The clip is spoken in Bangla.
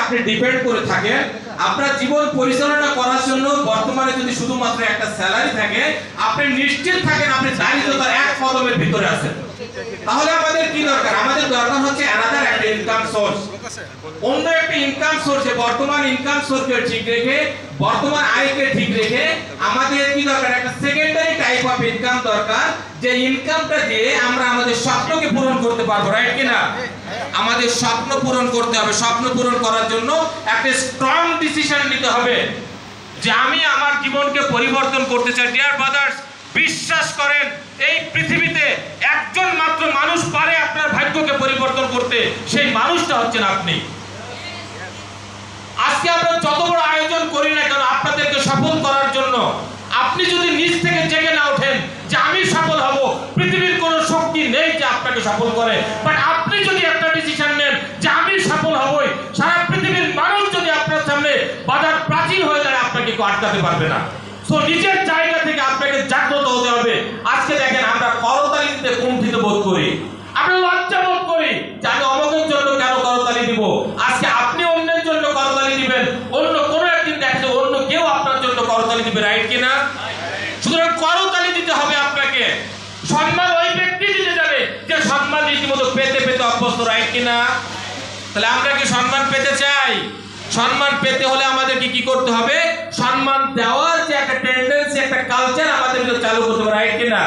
আপনি ডিপেন্ড করে থাকেন, আপনার জীবন পরিচালনা করার জন্য বর্তমানে যদি শুধুমাত্র একটা স্যালারি থাকে, আপনি নিশ্চিত থাকেন আপনি দারিদ্রতার এক কদমের ভিতরে আছেন। তাহলে আমাদের কি দরকার? আমাদের দরকার হচ্ছে অ্যানাদার একটা ইনকাম সোর্স, অন্য একটা ইনকাম সোর্সে বর্তমান ইনকাম সোর্সকে ঠিক রেখে, বর্তমান আয়কে ঠিক রেখে আমাদের কি দরকার? একটা সেকেন্ডারি টাইপ অফ ইনকাম দরকার, যে ইনকামটা দিয়ে আমরা আমাদের স্বপ্নকে পূরণ করতে পারবো, রাইট কিনা? আমাদের স্বপ্ন পূরণ করতে হবে। স্বপ্ন পূরণ করার জন্য একটা স্ট্রং ডিসিশন নিতে হবে যে আমি আমার জীবনকে পরিবর্তন করতে চাই। ডিয়ার ব্রাদার্স, বিশ্বাস করেন এই পৃথিবীতে একজন মাত্র মানুষ পারে আপনার ভাগ্যকে পরিবর্তন করতে, সেই মানুষটা হচ্ছেন আপনি। আজকে আমরা যত বড় আয়োজন করি না কেন আপনাদেরকে সফল করার জন্য, আপনি যদি নিজ থেকে জেগে না ওঠেন যে আমি সফল হব, পৃথিবীর কোনো শক্তি নেই যে আপনাকে সফল করে। বাট আপনি যদি একটা ডিসিশন নেন যে আমি সফল হবই, সারা পৃথিবীর মানুষ যদি আপনার সামনে বাধার প্রাচীর হয়ে যায়, আপনাকে কেউ আটকাতে পারবে না। সো নিজের জায়গা থেকে আপনাকে জাগ্রত হতে হবে। আজকে দেখেন আমরা করতালি দিতে কুণ্ঠিত বোধ করি, আমরা লজ্জা বোধ করি যে আমি অমুকের জন্য কেন করতালি দিব। আজকে আপনি অন্যের জন্য করতালি দিবেন, অন্য কোনো একদিন দেখেন অন্য কেউ আপনার জন্য করতালি দিবে, রাইট কিনা? সুতরাং করতালি দিতে হবে আপনাকে। সম্মান ওই ব্যক্তি দিতে যাবে যে সম্মান রীতিমতো পেতে পেতে অভ্যস্ত, রাইট কিনা? তাহলে আমরা কি সম্মান পেতে চাই? সম্মান পেতে হলে আমাদেরকে কি করতে হবে? সম্মান দেওয়ার যে একটা টেন্ডেন্সি, একটা কালচার আমাদের চালু করতে হবে, রাইট কিনা?